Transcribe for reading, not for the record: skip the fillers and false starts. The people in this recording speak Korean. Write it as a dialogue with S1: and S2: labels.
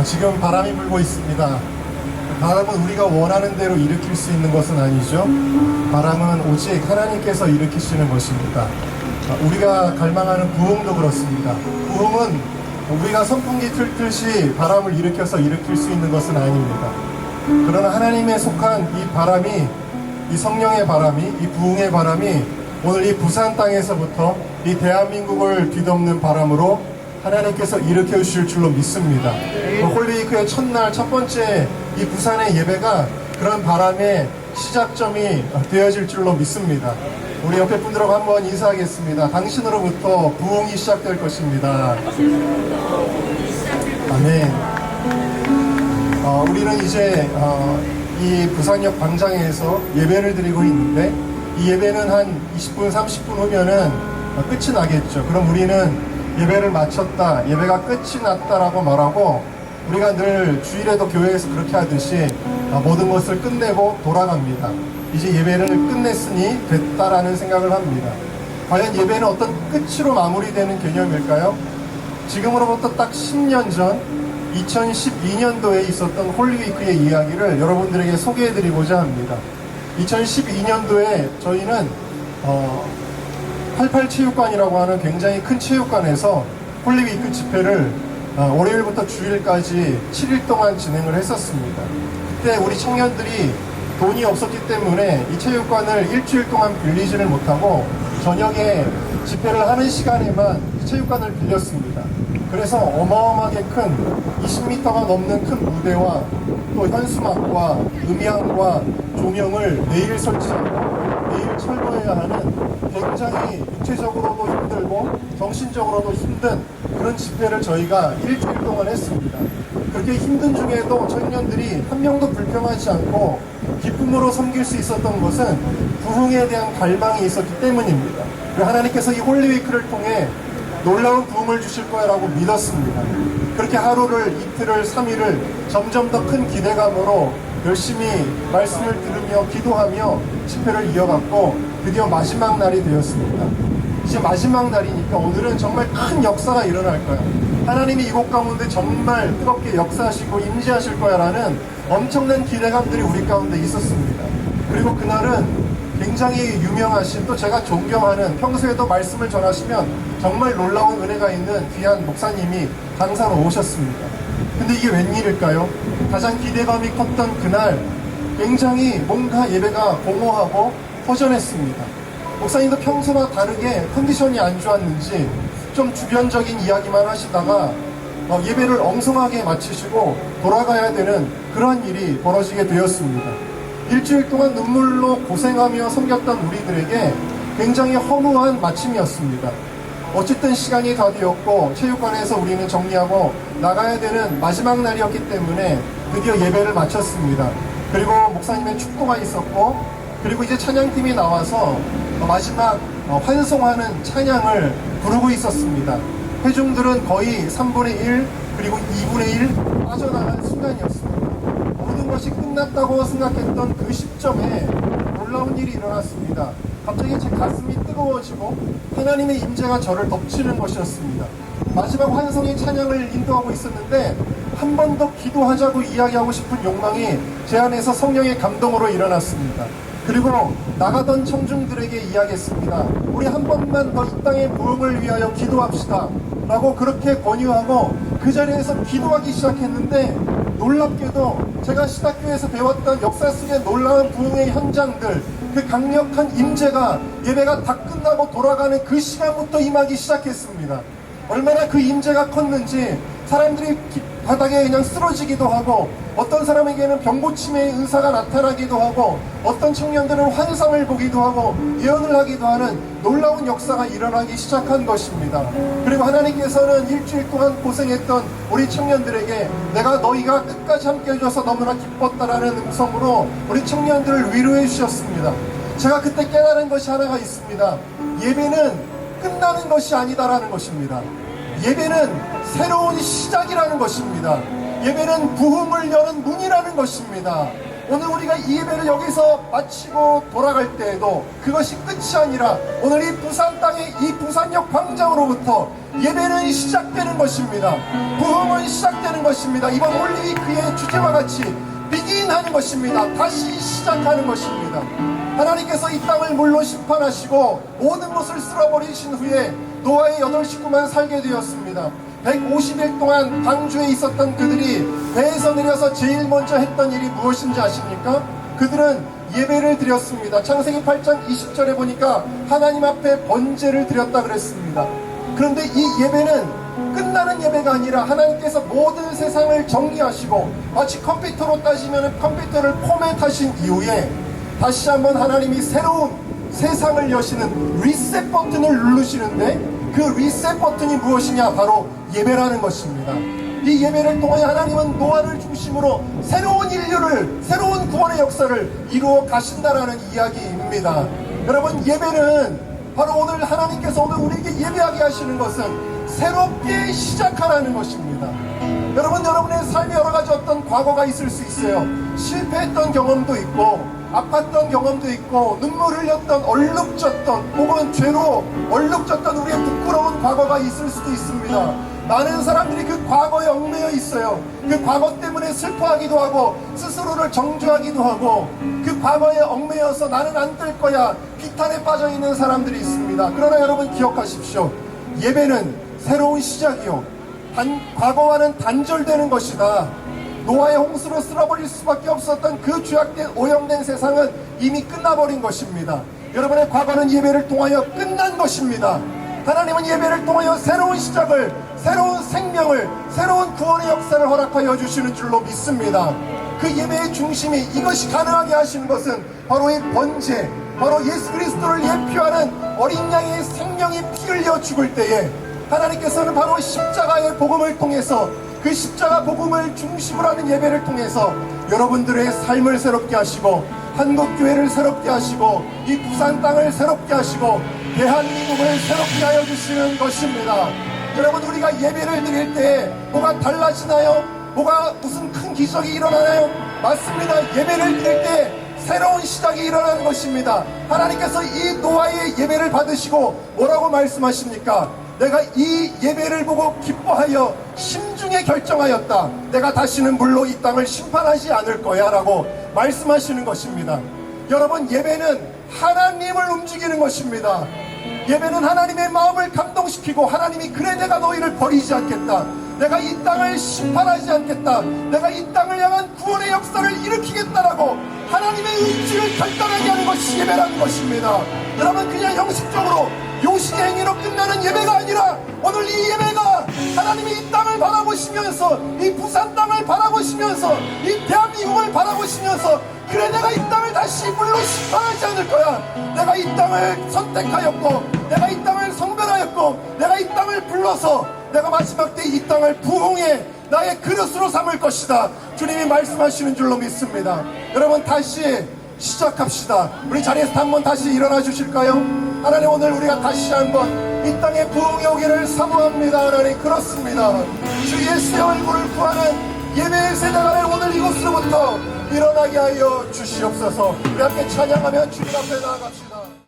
S1: 지금 바람이 불고 있습니다. 바람은 우리가 원하는 대로 일으킬 수 있는 것은 아니죠. 바람은 오직 하나님께서 일으키시는 것입니다. 우리가 갈망하는 부흥도 그렇습니다. 부흥은 우리가 선풍기 틀듯이 바람을 일으켜서 일으킬 수 있는 것은 아닙니다. 그러나 하나님에 속한 이 바람이, 이 성령의 바람이, 이 부흥의 바람이 오늘 이 부산 땅에서부터 이 대한민국을 뒤덮는 바람으로 하나님께서 일으켜 주실 줄로 믿습니다. 홀리위크의 첫날 첫 번째 이 부산의 예배가 그런 바람의 시작점이 되어질 줄로 믿습니다. 우리 옆에 분들하고 한번 인사하겠습니다. 당신으로부터 부흥이 시작될 것입니다. 아멘. 우리는 이제 이 부산역 광장에서 예배를 드리고 있는데 이 예배는 한 20분, 30분 후면은 끝이 나겠죠. 그럼 우리는 예배를 마쳤다, 예배가 끝이 났다라고 말하고 우리가 늘 주일에도 교회에서 그렇게 하듯이 모든 것을 끝내고 돌아갑니다. 이제 예배를 끝냈으니 됐다라는 생각을 합니다. 과연 예배는 어떤 끝으로 마무리되는 개념일까요? 지금으로부터 딱 10년 전 2012년도에 있었던 홀리위크의 이야기를 여러분들에게 소개해드리고자 합니다. 2012년도에 저희는 88체육관이라고 하는 굉장히 큰 체육관에서 홀리위크 집회를 월요일부터 주일까지 7일 동안 진행을 했었습니다. 그때 우리 청년들이 돈이 없었기 때문에 이 체육관을 일주일 동안 빌리지를 못하고 저녁에 집회를 하는 시간에만 체육관을 빌렸습니다. 그래서 어마어마하게 큰 20m가 넘는 큰 무대와 또 현수막과 음향과 조명을 매일 설치하고 매일 철거해야 하는 굉장히 육체적으로도 힘들고 정신적으로도 힘든 그런 집회를 저희가 일주일 동안 했습니다. 그렇게 힘든 중에도 청년들이 한 명도 불평하지 않고 기쁨으로 섬길 수 있었던 것은 부흥에 대한 갈망이 있었기 때문입니다. 하나님께서 이 홀리위크를 통해 놀라운 부흥을 주실 거라고 믿었습니다. 그렇게 하루를, 이틀을, 3일을 점점 더 큰 기대감으로 열심히 말씀을 들으며 기도하며 집회를 이어갔고 드디어 마지막 날이 되었습니다. 이제 마지막 날이니까 오늘은 정말 큰 역사가 일어날 거야. 하나님이 이곳 가운데 정말 뜨겁게 역사하시고 임재하실 거야 라는 엄청난 기대감들이 우리 가운데 있었습니다. 그리고 그날은 굉장히 유명하신, 또 제가 존경하는, 평소에도 말씀을 전하시면 정말 놀라운 은혜가 있는 귀한 목사님이 강사로 오셨습니다. 근데 이게 웬일일까요? 가장 기대감이 컸던 그날 굉장히 뭔가 예배가 공허하고 허전했습니다. 목사님도 평소와 다르게 컨디션이 안 좋았는지 좀 주변적인 이야기만 하시다가 예배를 엉성하게 마치시고 돌아가야 되는 그러한 일이 벌어지게 되었습니다. 일주일 동안 눈물로 고생하며 섬겼던 우리들에게 굉장히 허무한 마침이었습니다. 어쨌든 시간이 다 되었고 체육관에서 우리는 정리하고 나가야 되는 마지막 날이었기 때문에 드디어 예배를 마쳤습니다. 그리고 목사님의 축도가 있었고 그리고 이제 찬양팀이 나와서 마지막 환송하는 찬양을 부르고 있었습니다. 회중들은 거의 3분의 1 그리고 2분의 1 빠져나간 순간이었습니다. 모든 것이 끝났다고 생각했던 그 시점에 놀라운 일이 일어났습니다. 갑자기 제 가슴이 뜨거워지고 하나님의 임재가 저를 덮치는 것이었습니다. 마지막 환송의 찬양을 인도하고 있었는데 한 번 더 기도하자고 이야기하고 싶은 욕망이 제 안에서 성령의 감동으로 일어났습니다. 그리고 나가던 청중들에게 이야기했습니다. 우리 한 번만 더 이 땅의 부흥을 위하여 기도합시다 라고 그렇게 권유하고 그 자리에서 기도하기 시작했는데 놀랍게도 제가 신학교에서 배웠던 역사 속의 놀라운 부흥의 현장들, 그 강력한 임재가 예배가 다 끝나고 돌아가는 그 시간부터 임하기 시작했습니다. 얼마나 그 임재가 컸는지 사람들이 바닥에 그냥 쓰러지기도 하고 어떤 사람에게는 병고침의 은사가 나타나기도 하고 어떤 청년들은 환상을 보기도 하고 예언을 하기도 하는 놀라운 역사가 일어나기 시작한 것입니다. 그리고 하나님께서는 일주일 동안 고생했던 우리 청년들에게 내가 너희가 끝까지 함께 해줘서 너무나 기뻤다라는 음성으로 우리 청년들을 위로해 주셨습니다. 제가 그때 깨달은 것이 하나가 있습니다. 예배는 끝나는 것이 아니다라는 것입니다. 예배는 새로운 시작이라는 것입니다. 예배는 부흥을 여는 문이라는 것입니다. 오늘 우리가 이 예배를 여기서 마치고 돌아갈 때에도 그것이 끝이 아니라 오늘 이 부산 땅의 이 부산역 광장으로부터 예배는 시작되는 것입니다. 부흥은 시작되는 것입니다. 이번 올리위크의 주제와 같이 비긴하는 것입니다. 다시 시작하는 것입니다. 하나님께서 이 땅을 물로 심판하시고 모든 것을 쓸어버리신 후에 노아의 8 식구만 살게 되었습니다. 150일 동안 방주에 있었던 그들이 배에서 내려서 제일 먼저 했던 일이 무엇인지 아십니까? 그들은 예배를 드렸습니다. 창세기 8장 20절에 보니까 하나님 앞에 번제를 드렸다 그랬습니다. 그런데 이 예배는 끝나는 예배가 아니라 하나님께서 모든 세상을 정리하시고 마치 컴퓨터로 따지면 컴퓨터를 포맷하신 이후에 다시 한번 하나님이 새로운 세상을 여시는 리셋 버튼을 누르시는데 그 리셋 버튼이 무엇이냐? 바로 예배라는 것입니다. 이 예배를 통하여 하나님은 노아를 중심으로 새로운 인류를, 새로운 구원의 역사를 이루어 가신다라는 이야기입니다. 여러분, 예배는 바로 오늘 하나님께서 오늘 우리에게 예배하게 하시는 것은 새롭게 시작하라는 것입니다. 여러분의 삶에 여러 가지 어떤 과거가 있을 수 있어요. 실패했던 경험도 있고 아팠던 경험도 있고 눈물 흘렸던, 얼룩졌던 혹은 죄로 얼룩졌던 우리의 부끄러운 과거가 있을 수도 있습니다. 많은 사람들이 그 과거에 얽매여 있어요. 그 과거 때문에 슬퍼하기도 하고 스스로를 정죄하기도 하고 그 과거에 얽매여서 나는 안 될 거야 비탄에 빠져 있는 사람들이 있습니다. 그러나 여러분 기억하십시오. 예배는 새로운 시작이요, 과거와는 단절되는 것이다. 노아의 홍수로 쓸어버릴 수밖에 없었던 그 죄악된 오염된 세상은 이미 끝나버린 것입니다. 여러분의 과거는 예배를 통하여 끝난 것입니다. 하나님은 예배를 통하여 새로운 시작을, 새로운 생명을, 새로운 구원의 역사를 허락하여 주시는 줄로 믿습니다. 그 예배의 중심이, 이것이 가능하게 하시는 것은 바로 이 번제, 바로 예수 그리스도를 예표하는 어린 양의 생명이 피 흘려 죽을 때에 하나님께서는 바로 십자가의 복음을 통해서, 그 십자가 복음을 중심으로 하는 예배를 통해서 여러분들의 삶을 새롭게 하시고 한국교회를 새롭게 하시고 이 부산 땅을 새롭게 하시고 대한민국을 새롭게 하여 주시는 것입니다. 여러분, 우리가 예배를 드릴 때 뭐가 달라지나요? 뭐가 무슨 큰 기적이 일어나나요? 맞습니다. 예배를 드릴 때 새로운 시작이 일어나는 것입니다. 하나님께서 이 노아의 예배를 받으시고 뭐라고 말씀하십니까? 내가 이 예배를 보고 기뻐하여 심중에 결정하였다. 내가 다시는 물로 이 땅을 심판하지 않을 거야 라고 말씀하시는 것입니다. 여러분, 예배는 하나님을 움직이는 것입니다. 예배는 하나님의 마음을 감동시키고 하나님이 그래 내가 너희를 버리지 않겠다. 내가 이 땅을 심판하지 않겠다. 내가 이 땅을 향한 구원의 역사를 일으키겠다라고 하나님의 의지를 결단하게 하는 것이 예배라는 것입니다. 여러분, 그냥 형식적으로 요식의 행위로 끝나는 예배가 아니라 오늘 이 예배가 하나님이 이 땅을 바라보시면서, 이 부산 땅을 바라보시면서, 이 대한민국을 바라보시면서 그래 내가 이 땅을 다시 물로 심판하지 않을 거야. 내가 이 땅을 선택하였고 내가 이 땅을 성별하였고 내가 이 땅을 불러서 내가 마지막 때 이 땅을 부흥의 나의 그릇으로 삼을 것이다. 주님이 말씀하시는 줄로 믿습니다. 여러분, 다시 시작합시다. 우리 자리에서 한번 다시 일어나 주실까요? 하나님, 오늘 우리가 다시 한번 이 땅에 부흥이 오기를 사모합니다. 하나님, 그렇습니다. 주 예수의 얼굴을 구하는 예배의 세대가 오늘 이곳으로부터 일어나게 하여 주시옵소서. 우리 함께 찬양하며 주님 앞에 나아갑시다.